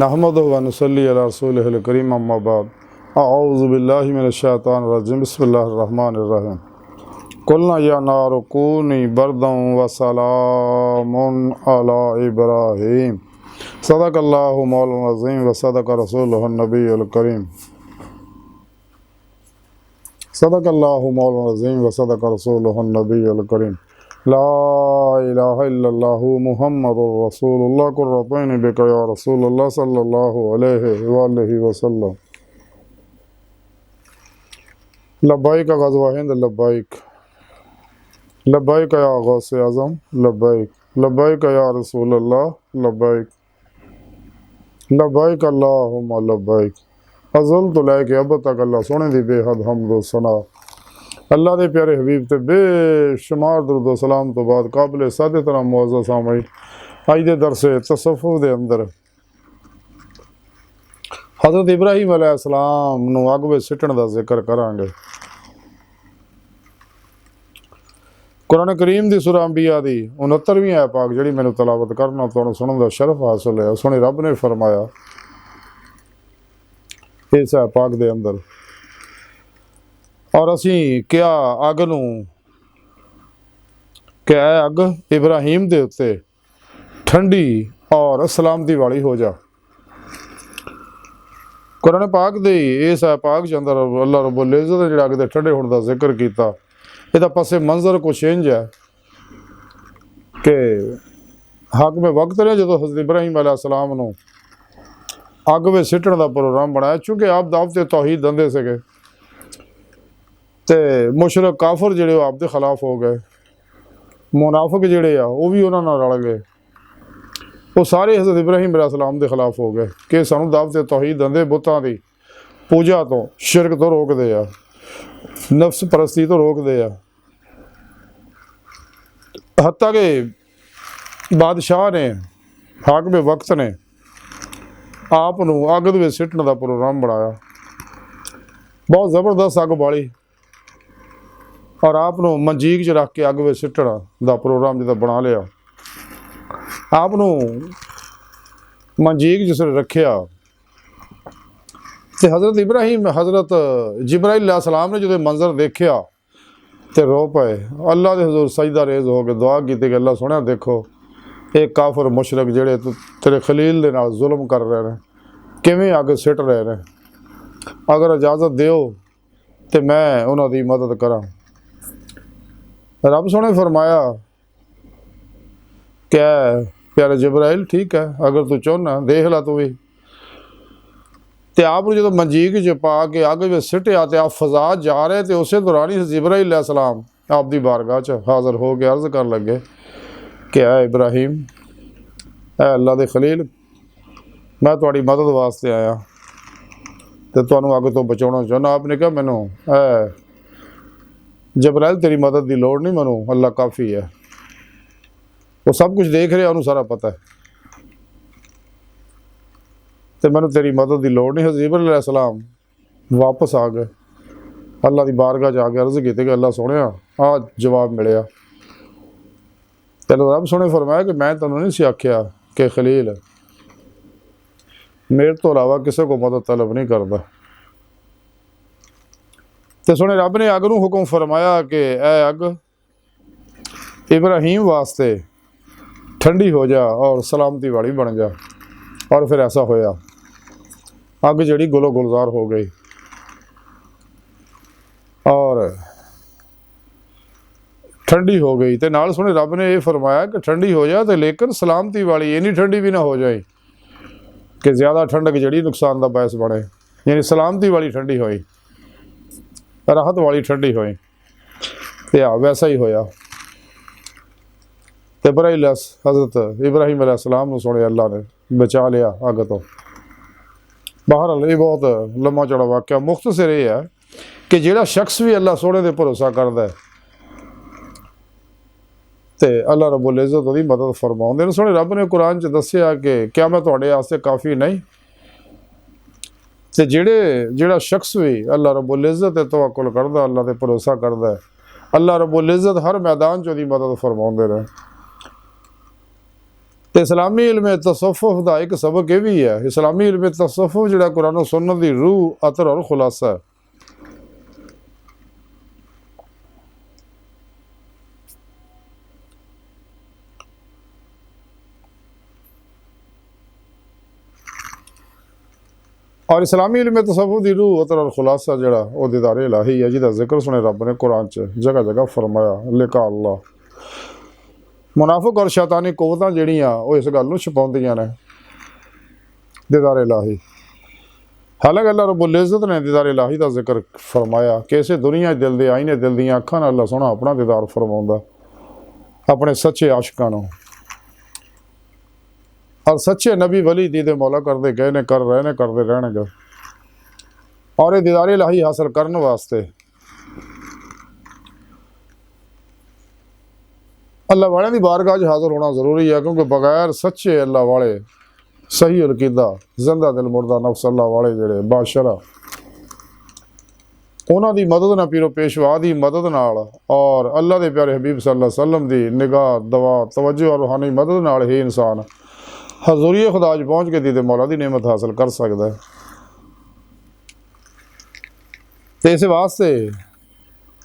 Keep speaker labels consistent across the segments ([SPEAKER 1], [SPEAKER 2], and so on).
[SPEAKER 1] नहमदुहु व नुसल्ली अला रसूलिहिल करीम अम्मा बाद अऊज़ु बिल्लाहि मिनश शैतानिर रजीम बिस्मिल्लाहिर रहमानिर रहीम कुल्ना या नारु कूनी बरदन व सलामुन अला इब्राहीम सदक़ल्लाहु मौलाना अज़ीम व सदक़ रसूलुहुन नबियुल करीम सदक़ल्लाहु मौलाना अज़ीम व सदक़ रसूलुहुन नबियुल करीम ला इलाहा इल्लल्लाहु मुहम्मदुर रसूलुल्लाह कुर्रतैन बिका या रसूलल्लाह सल्लल्लाहु अलैहि वसल्लम लब्बैक ग़ज़वा हिंद लब्बैक लब्बैक या गौसे आज़म लब्बैक लब्बैक या रसूलल्लाह लब्बैक लब्बैक अल्लाहुम्मा लब्बैक अज़लतु लैक अब तक अल्लाह सोने दी बेहद हम्द व सना अल्लाह के प्यारे हबीब ते बेशुमार दरूद व सलाम तो बाद काबिल सादे तरह मुअज़्ज़ज़ सामईन अज दे दरसे तसव्वुफ़ दे अंदर हज़रत इब्राहीम अलैहिस्सलाम नूं अग विच सिੱਟਣ दा जिक्र करांगे। कुरान करीम दी सूरह अंबिया दी 69वीं आयत पाक जिहड़ी मैनूं तलावत करना तुहानूं सुणन दा शरफ हासिल है। सोहणे रब ने फरमाया इस आयत पाक दे अंदर और असी क्या अग नूं क्या अग इब्राहीम दे उत्ते ठंडी और सलामती वाली हो जा। कुरान पाक दे इस पाक के अंदर अल्लाह रब्बुल इज़्ज़त ने जिहड़ा अग दे ठंडे होने का जिक्र किया, इहदा पसे मंजर कुछ इंज है कि हक में वक्त ने जो हज़रत इब्राहीम अलैहिस्सलाम नूं अग विच सिੱਟਣ का प्रोग्राम बनाया, चूँकि आप दावत तौहीद दंदे सके तो मुशरक काफर जिहड़े आप दे खिलाफ हो गए, मुनाफिक जिहड़े आ वो भी उन्हां नाल रल गए, वो सारे हज़रत इब्राहीम अलैहिस्सलाम के खिलाफ हो गए कि सानू दावत तौहीद दंदे बुतां दी पूजा तो शिरक तो रोकदे आ, नफ्स परस्ती तो रोकदे आ। हत्ता कि बादशाह ने हाकिम वक्त ने आप नूं अग दे विच सिੱਟਣ का प्रोग्राम बनाया, बहुत ज़बरदस्त अग बाली और आप नूं मंजीक च रख के अग विच सिੱਟਣ का प्रोग्राम जिदा बना लिया। आप नूं मंजीक जिस रखिया तो हज़रत इब्राहीम हज़रत जिब्राईल अलैहिस्सलाम ने जो मंजर देखिया तो रो पाए, अल्लाह के हजूर सजदा रेज़ हो के दुआ की कि अल्लाह सुनिया देखो एक काफर मुशरक जिहड़े तेरे खलील दे नाल जुल्म कर रहे हैं किवें अग सिੱਟ रहे हैं, अगर इजाज़त दिओ तो मैं उन्हां दी मदद करां। रब सोने फरमाया क्या प्यारे जिब्राइल ठीक है अगर तू चाहना देख ला तू भी। तो आप जो मंजीक च पा के अग में सिੱਟਿਆ तो आप फजा जा रहे तो उस दौरान ही जिब्राइल अलैहिस्सलाम आप दी बारगाह च हाज़र हो के अर्ज़ कर लगे कि ऐ इब्राहीम ऐ अल्लाह दे खलील मैं तुहाड़ी मदद वास्ते आया तो तुहानूं अग तो बचाना चाहुंदा। आपने कहा मैनू ऐ जिब्राइल तेरी मदद की लोड़ नहीं, मैनू अल्लाह काफ़ी है, वो सब कुछ देख रहा उन्होंने सारा पता है, तो मैनू तेरी मदद की लोड़ नहीं। हज़रत जिब्राइल अलैहिस्सलाम वापस आ गए, अल्लाह की बारगाह च आके अर्ज़ की कि अल्लाह सोहणिया आ जवाब मिलिया। चलो रब सोहणे फरमाया कि मैं तैनूं नहीं सी आख्या कि खलील मेरे तो अलावा किसी को मदद तलब नहीं करता। तो सोहणे रब ने अग नूं हुक्म फरमाया कि ऐ अग इब्राहीम वास्ते ठंडी हो जा और सलामती वाली बन जा। और फिर ऐसा होया, अग जड़ी गुलो गुलजार हो गई और ठंडी हो गई। तो नाल सुने रब ने यह फरमाया कि ठंडी हो जा तो लेकिन सलामती वाली, इन्नी ठंडी भी ना हो जाए कि ज़्यादा ठंडक जड़ी नुकसान का बायस बने, यानी सलामती वाली ठंडी होई, राहत वाली ठंडी होई। तो वैसा ही होया। तो इब्राहीम हज़रत इब्राहीम अलैहिस्सलाम सुने अल्लाह ने बचा लिया अग तो। बहरहाल ये बहुत लम्मा चौड़ा वाक़या, मुख्तसर ये है कि जिहड़ा शख्स भी अल्लाह सोने दे भरोसा करता है तो अल्लाह रब्बुल इज़्ज़त उहदी मदद फरमाउंदे ने। सोहणे रब ने कुरान च दस्सिया कि क्या मैं तुहाडे वास्ते काफ़ी नहीं। तो जिहड़ा शख्स भी अल्लाह रब्बुल इज़्ज़त ते तवक्कुल करदा, अल्लाह ते भरोसा करदा है, अल्लाह रब्बुल इज़्ज़त हर मैदान च उहदी मदद फरमाउंदे ने। ਤੇ ਇਸਲਾਮੀ ਇਲਮ ਤਸੱਵੁਫ ਦਾ ਇੱਕ ਸਬਕ ਇਹ ਵੀ ਹੈ, ਇਸਲਾਮੀ ਇਲਮ ਤਸੱਵੁਫ ਜਿਹੜਾ ਕੁਰਾਨ ਸੁਨਨਤ ਦੀ ਰੂਹ, ਅਤਰ ਔਰ ਖੁਲਾਸਾ ਹੈ। और इस्लामी इल्म तसव्वुफ दी रूह अतर और खुलासा जड़ा वो दीदार इलाही है, जिहदा जिक्र सुने रब ने कुरान च जगह जगह फरमाया, लिखा अल्लाह। मुनाफिक और शैतानी कुव्वतां जिहड़ियां वो इस गल नूं छुपाउंदियां ने दीदार इलाही। हालांकि अल्लाह रब्बुल इज़्ज़त ने दीदार इलाही का जिक्र फरमाया कि इसे दुनिया दिल दे आईने, दिल दीआं अखां नाल अल्लाह सोहना अपना दीदार फरमाउंदा अपने सच्चे आशिकां नूं। और सच्चे नबी वली दीदे मौला करते गए ने, कर रहे ने, करते रहणगे। और ये दीदार इलाही हासिल करने वास्ते अल्लाह वाले की बारगाह च हाजिर होना जरूरी है, क्योंकि बगैर सच्चे अल्लाह वाले सही अलकीदा जिंदा दिल मुर्दा नफ्स अल्लाह वाले जेड़े बादशाह उन्हां दी मदद ना, पीरो पेशवा की मदद नाल और अल्लाह के प्यारे हबीब सल्लल्लाहु अलैहि वसल्लम की निगाह दवा तवज्जो और रूहानी मदद नाल ही इंसान हजूरी खुदा च पहुँच के दीदे मौला की नेमत हासिल कर सकता है। तो इस वास्ते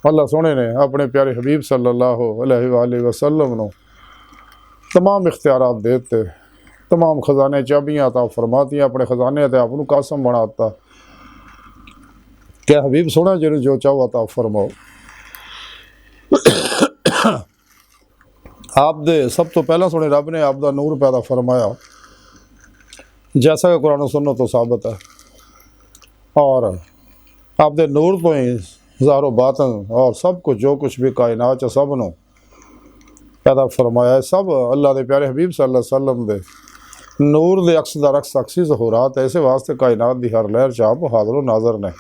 [SPEAKER 1] अल्लाह सोहने ने अपने प्यारे हबीब सल्लल्लाहु अलैहि वसल्लम नूं तमाम इख्तियारात देते, तमाम खजाने चाबियाँ अता फरमातियाँ, अपने खजाने ते आपनूं कासम बनाता क्या हबीब सोहना जिन्होंने जो चाहो अता फरमाओ। आप दे सब तो पहला सोने रब ने आप दा नूर पैदा फरमाया, जैसा कि कुरान सुन्नत तो साबित है। और आप दे नूर तो ही ज़ाहिर बातन और सब कुछ जो कुछ भी कायनात च सब नूं पैदा फरमाया, सब अल्लाह के प्यारे हबीब सल्लल्लाहु अलैहि वसल्लम दे नूर दे अक्स दर अक्स अक्सी ज़हूरात है। इस वास्ते कायनात की हर लहर च आप हाज़िर नाज़र ने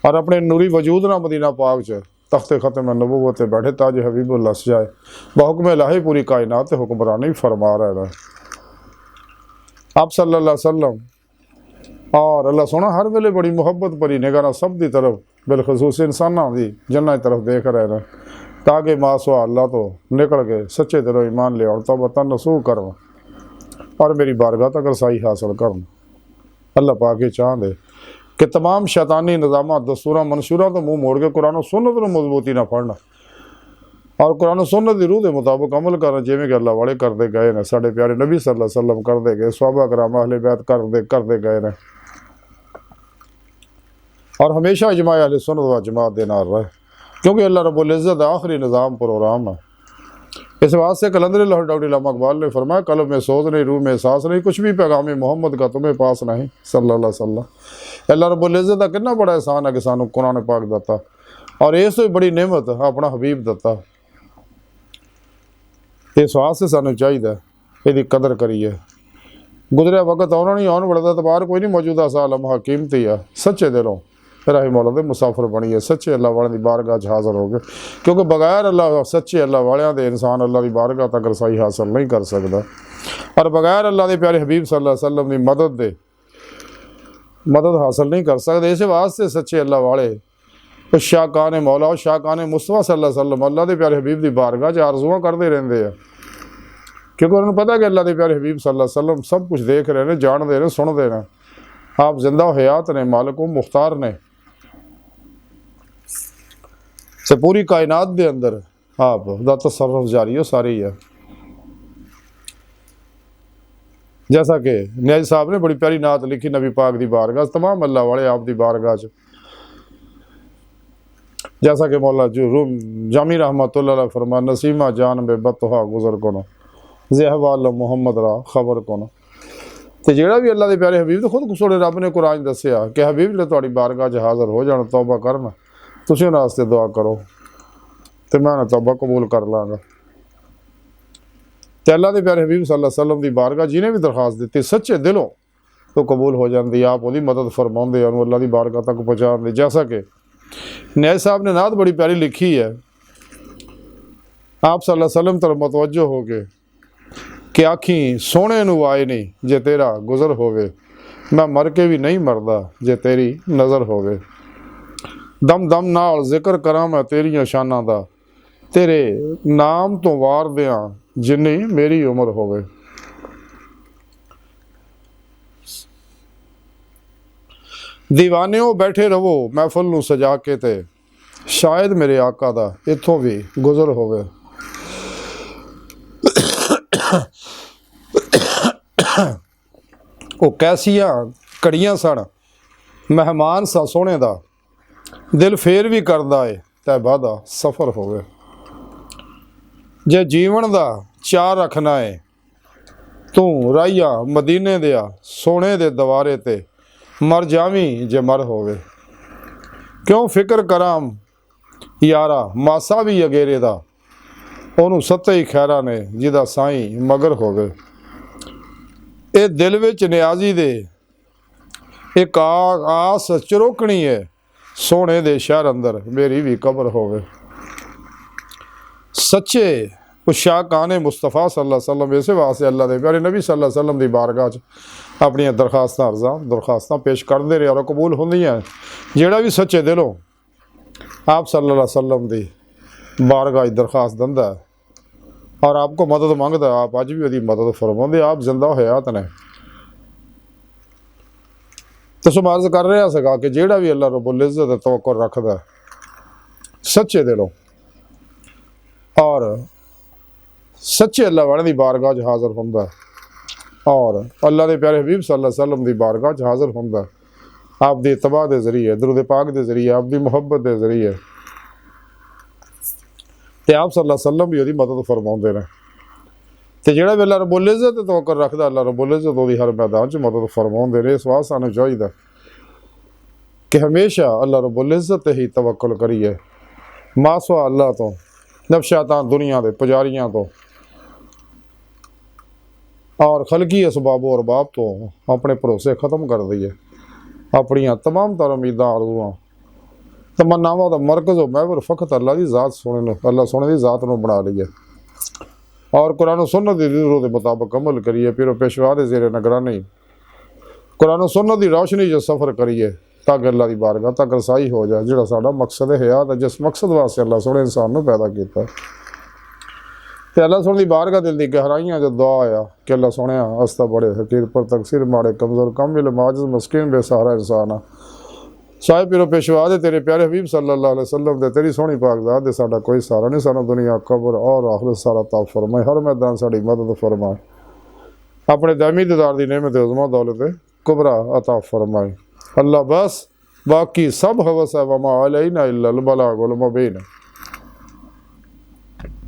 [SPEAKER 1] और अपने नूरी वजूद ना मदीना पाक च तख्ते ख़त्म नबूवत बैठे ताज हबीबुल्लाह सजाए बहुकम इलाही पूरी कायनात हुक्मरानी फरमा रहे हैं आप सल्लल्लाहु अलैहि वसल्लम। और अल्लाह सोना हर वेले बड़ी मुहब्बत भरी निगाह सब की तरफ बिलखसूस इंसानों की जन्नत की तरफ देख रहे हैं, ताकि मासवा अल्लाह तो निकल के सच्चे दिलों ईमान ले और तौबा नसूह कर और मेरी बारगाह तक रसाई हासिल कर। अल्लाह पाक ये चाहते कि तमाम शैतानी निज़ाम दस्तूर मंशूरा तो मुँह मोड़ के कुरान सुन्नत को मजबूती ना पढ़ना और कुरान सुन्नत की रूह के मुताबिक अमल करना, जिमें कि अल्लाह वाले करते गए ने, साढ़े प्यारे नबी सल्लल्लाहु अलैहि वसल्लम करते गए, सहाबा कराम अहले बैत करते गए ने। और हमेशा इजमा अहले सुन्नत व जमात दे नाल रहे, क्योंकि अल्लाह रब्बुल इज़्ज़त आखिरी निज़ाम प्रोग्राम है। इस बात से कलंदर लाहौर डॉक्टर इल्लामा इकबाल ने फरमाया, कल्ब में सोच नहीं, रूह में एहसास नहीं, कुछ भी पैगाम मोहम्मद का तुम्हें पास नहीं सल्लल्लाहु अलैहि वसल्लम। अल्लाह रब्बुल इज़्ज़त का कितना बड़ा एहसान है कि सानू कुरान पाक दता और इस तो बड़ी नेमत अपना हबीब दता। इस वास्ते सानू चाहिए यदि कदर करिए। गुजरिया वक्त आना नहीं, आने वाला एतबार कोई नहीं, मौजूदा साल लम्हा कीमती है। सच्चे दिलों राही मौला दे मुसाफिर बनिए, सच्चे अल्लाह वाले की बारगाह हाज़िर हो गए, क्योंकि बगैर अल्लाह सच्चे अल्लाह वाले दे इंसान अल्लाह की बारगाह तक रसाई हासिल नहीं कर सकता। और बगैर अल्लाह के प्यारे हबीब सल्लल्लाहु अलैहि वसल्लम की मदद हासिल नहीं कर सकते। इस वास्ते सच्चे अल्लाह वाले शाहकान मौला और शाहकान मुस्तफा सल्लल्लाहु अलैहि वसल्लम अल्लाह के प्यारे हबीब की बारगाह च आरज़ुआं करते रहते हैं, क्योंकि उन्होंने पता कि अल्लाह के प्यारे हबीब सल्लल्लाहु अलैहि वसल्लम सब कुछ देख रहे हैं, जानते हैं, सुनते हैं। आप जिंदा हयात ने, मालिक मुख्तार ने, से पूरी कायनात के अंदर आप दा तसर्रुफ जारी हो सारी है। जैसा कि न्याजी साहब ने बड़ी प्यारी नात लिखी नबी पाक की बारगाह, तमाम अल्लाह वाले आप की बारगाह च, जैसा कि मौला जो रूम जामी रहमतुल्लाह अलैह फरमा, नसीमा जान बे बतहा गुजर को न ज़हवाल मोहम्मद रा खबर को न। तो जोड़ा भी अल्लाह के प्यारे हबीब तो खुद सोने रब ने कुरान दसिया कि हबीब ने थोड़ी बारगाह च हाज़िर हो जाना, तौबा करना, तुसीं उन्हां वास्ते दुआ करो तो मैं तौबा कबूल कर लाँगा। तो अल्लाह के प्यारे हबीब सल्लल्लाहु अलैहि वसल्लम की बारगाह जिन्हें भी दरखास्त दी सच्चे दिलों तो कबूल हो जाती, आप वो मदद फरमाते और अल्लाह की बारगाह तक पहुँचाते। जैसा कि न्याज साहब ने नात बड़ी प्यारी लिखी है, आप सल्लल्लाहु अलैहि वसल्लम तरफ मतवज्जो हो गए कि आखी सोने नू आए नहीं जे तेरा गुजर होवे, मैं मर के भी नहीं मरदा जे तेरी नज़र होवे, दम दम नाल जिक्र करा मैं तेरिया शाना दा, तेरे नाम तो वार दियाँ जिन्नी मेरी उम्र होवे। दीवानियों बैठे रहो महफिल नूं सजा के ते शायद मेरे आका दा इत्थों भी गुजर होवे। ਉਹ ਕੈਸੀਆਂ ਘੜੀਆਂ ਸਨ, ਮਹਿਮਾਨ ਸਾ ਸੋਹਣੇ ਦਾ, ਦਿਲ ਫੇਰ ਵੀ ਕਰਦਾ ਏ ਤੈਬਾ ਦਾ ਸਫ਼ਰ ਹੋਵੇ। ਜੇ ਜੀਵਨ ਦਾ ਚਾਅ ਰੱਖਣਾ ਏ ਤੂੰ ਰਾਹੀਆ ਮਦੀਨੇ ਦਿਆ ਸੋਹਣੇ ਦੇ ਦਵਾਰੇ ਤੇ ਮਰ ਜਾਵੀਂ ਜੇ ਮਰ ਹੋਵੇ। ਕਿਉਂ ਫਿਕਰ ਕਰਾਂ ਯਾਰਾ ਮਾਸਾ ਵੀ ਅਗੇਰੇ ਦਾ, ਉਹਨੂੰ ਸੱਤੇ ਹੀ ਖੈਰਾ ਨੇ ਜਿਹਦਾ ਸਾਈਂ ਮਗਰ ਹੋਵੇ। ਇਹ ਦਿਲ ਵਿੱਚ ਨਿਆਜ਼ੀ ਦੇ ਇੱਕ ਆਸ ਚਰੋਕਣੀ ਹੈ, ਸੋਹਣੇ ਦੇ ਸ਼ਹਿਰ ਅੰਦਰ ਮੇਰੀ ਵੀ ਕਬਰ ਹੋਵੇ। ਸੱਚੇ ਉਸ਼ਾਕਾਨ ਮੁਸਤਫਾ ਸੱਲੱਲਾਹੁ अलैहि वसल्लम ਇਸੇ ਵਾਸਤੇ ਅੱਲਾ ਦੇ ਪਿਆਰੇ ਨਬੀ ਸੱਲੱਲਾਹੁ अलैहि वसल्लम ਦੀ ਬਾਰਗਾਹ 'ਚ ਆਪਣੀਆਂ ਦਰਖਾਸਤਾਂ ਪੇਸ਼ ਕਰਦੇ ਰਹੇ ਔਰ ਕਬੂਲ ਹੁੰਦੀਆਂ। ਜਿਹੜਾ ਵੀ ਸੱਚੇ ਦਿਲੋਂ ਆਪ सल्लल्लाहु अलैहि वसल्लम ਦੀ ਬਾਰਗਾਹ 'ਚ ਦਰਖਾਸਤ ਦਿੰਦਾ और आपको मदद मंगता, आप अज भी वही मदद फरमाते, आप जिंदा हयात ने। तो सुमार्ज कर रहा सगा कि जेड़ा भी अल्लाह रब्बुल इज़्ज़त तवक्कुल रखता सच्चे दिलों और सच्चे अल्लाह वाले दी बारगाह च हाज़िर हुंदा और अल्लाह के प्यारे हबीब सल्लल्लाहु अलैहि वसल्लम की बारगाह च हाज़िर हुंदा आप दी इत्तबा के जरिए, दुरूद पाक के जरिए, आप दी मुहब्बत के जरिए। तो आप सल्लल्लाहु अलैहि वसल्लम भी उसकी मदद फरमाते हैं। तो जोड़ा भी अल्लाह रब्बुल इज़्ज़त तवक्कुल रखता अल्लाह रब्बुल इज़्ज़त उसकी हर मैदान च मदद फरमाते हैं। इस वास्ते सानूं चाहिए कि हमेशा अल्लाह रब्बुल इज़्ज़त ही तवक्कुल करिए, मासवा अल्लाह तो नफशातां दुनिया के पुजारियां तो और खलकी असबाब और बाब तो अपने भरोसे ख़त्म कर दईए। अपनियां तमाम तर उम्मीदां आरज़ूआं तमन्नावां दा मरकज़ महवर फ़कत अल्लाह की ज़ात सोने अल्लाह सोने की ज़ात नूं बना लीए और कुरान सुन्नत की ज़रूरत के मुताबिक अमल करिए। पीरो पेशवा के ज़ेरे निगरानी कुरान सुन्नत की रोशनी जो सफ़र करिए ताकि अल्लाह की बारगाह तक रसाई हो जाए। जिहड़ा साडा मकसद हयात है, जिस मकसद वास्ते अल्लाह सोने इंसान नूं पैदा किया, तो अल्लाह सोने की बारगाह दिल की गहराइयां जो दुआ आया कि अल्लाह सोने अस तां बड़े हकीर पर तकसीर माड़े कमज़ोर कम माजिज़ मस्कीन बेसहारा इंसान आ। साहिब पीरो पेशवा दे तेरे प्यारे हबीब सल्लल्लाहु अलैहि वसल्लम दे तेरी सोहनी पाक ज़ात दे साडा कोई सहारा नहीं। सानू दुनिया कब्र और आखिरत सारा ताब फरमाए, हर मैदान साड़ी मदद फरमाए, अपने दामी दीदार दी नेमत उज़्मा दौलत कुबरा अता फरमाए। अल्लाह बस बाकी सब हवस है वमा अलैना इल्लल बलागुल मुबीन।